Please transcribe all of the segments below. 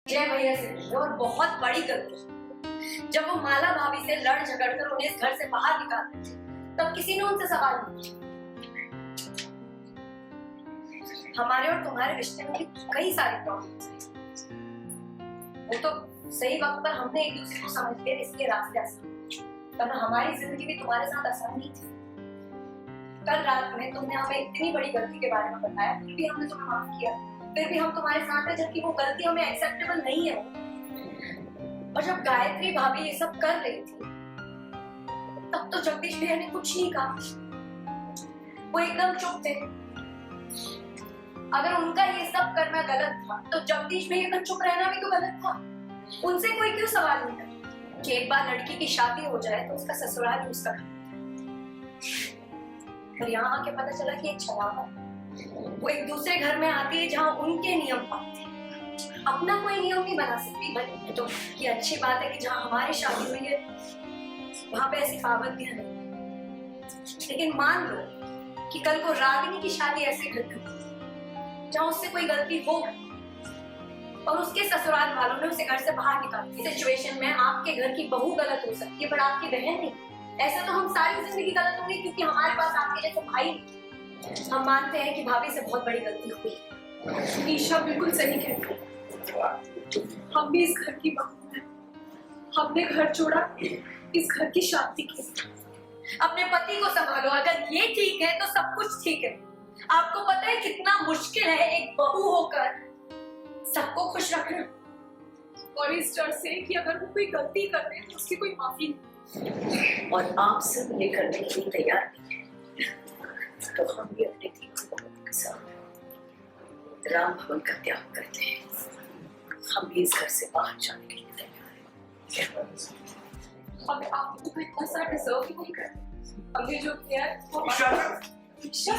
जय भैया से की और बहुत बड़ी गलती। जब वो माला भाभी से लड़ झगड़ कर उन्हें इस घर से बाहर निकालते थे, तब किसी ने उनसे सवाल नहीं किया। हमारे और तुम्हारे रिश्ते में भी कई सारी प्रॉब्लम्स हैं। वो तो सही वक्त पर हमने एक दूसरे को समझ के इसके रास्ते आसान, वरना हमारी जिंदगी भी तुम्हारे साथ आसान नहीं थी। कल रात में तुमने हमें इतनी बड़ी गलती के बारे में बताया, फिर भी हमने तुम्हें माफ किया। फिर भी हम तुम्हारे साथ हैं, जबकि वो गलती हमें एक्सेप्टेबल नहीं है। और जब गायत्री भाभी ये सब कर रही थी, तब तो जगदीश भैया ने कुछ नहीं कहा। वो एकदम चुप थे। अगर उनका ये सब करना गलत था, तो जगदीश भैया का चुप रहना भी तो गलत था। उनसे कोई क्यों सवाल नहीं करता कि एक बार लड़की की शादी हो जाए तो उसका ससुराल ही उसका घर। पर यहाँ आके पता चला कि एक छलावा है। वो एक दूसरे घर में आती है जहाँ उनके नियम पाते हैं। अपना कोई नियम नहीं बना सकती। बल्कि तो ये अच्छी बात है कि जहाँ हमारी शादी हुई है वहां पे ऐसी पाबंदियां नहीं। लेकिन मान लो कि कल को रागिनी की शादी ऐसे घर में जहाँ उससे कोई गलती हो और उसके ससुराल वालों ने उसे घर से बाहर निकाल दिया। सिचुएशन में आपके घर की बहू गलत हो सकती है, पर आपकी बहन नहीं। ऐसे तो हम सारी जिंदगी गलत होंगे, क्योंकि हमारे पास आपके जैसे भाई नहीं। हम मानते हैं कि भाभी से बहुत बड़ी गलती हुई। ईशा बिल्कुल सही कहती है। हम भी इस घर की बहू हैं। हमने घर छोड़ा इस घर की शादी की। अपने पति को संभालो। अगर ये ठीक है तो सब कुछ ठीक है। आपको पता है कितना मुश्किल है एक बहू होकर सबको खुश रखना, और इस डर से कि अगर वो कोई गलती कर दे तो उसकी कोई माफी नहीं। और आप सब लेकर के लिए तैयार नहीं है, तो हम भी अपने तीन बहनों के साथ राम भवन का त्याग करते हैं। हम भी इस घर से बाहर जाने के लिए तैयार हैं। हमें आप लोगों को इतना सा डिजर्व ही नहीं करते। हमने जो किया है वो ईशा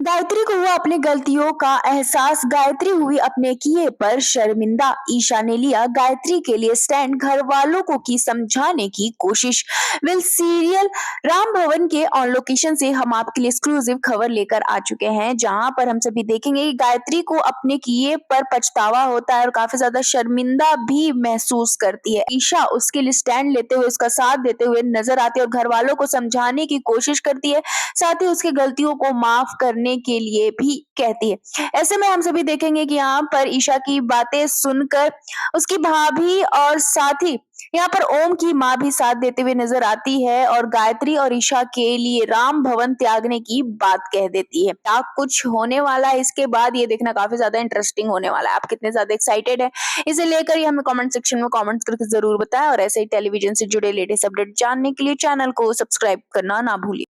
गायत्री को हुआ अपनी गलतियों का एहसास। गायत्री हुई अपने किए पर शर्मिंदा। ईशा ने लिया गायत्री के लिए स्टैंड। घर वालों को की समझाने की कोशिश। वेल सीरियल राम भवन के ऑन लोकेशन से हम आपके लिए एक्सक्लूसिव खबर लेकर आ चुके हैं, जहां पर हम सभी देखेंगे कि गायत्री को अपने किए पर पछतावा होता है और काफी ज्यादा शर्मिंदा भी महसूस करती है। ईशा उसके लिए स्टैंड लेते हुए, उसका साथ देते हुए नजर आती है और घर वालों को समझाने की कोशिश करती है, साथ ही उसकी गलतियों को माफ करने के लिए भी कहती है। ऐसे में हम सभी देखेंगे कि यहाँ पर ईशा की बातें सुनकर उसकी भाभी और साथ ही यहाँ पर ओम की माँ भी साथ देते हुए नजर आती है और गायत्री और ईशा के लिए राम भवन त्यागने की बात कह देती है। क्या कुछ होने वाला है इसके बाद, ये देखना काफी ज्यादा इंटरेस्टिंग होने वाला है। आप कितने ज्यादा एक्साइटेड है इसे लेकर ये हमें कमेंट सेक्शन में कमेंट करके जरूर बताएं, और ऐसे ही टेलीविजन से जुड़े लेटेस्ट अपडेट जानने के लिए चैनल को सब्सक्राइब करना ना भूलिए।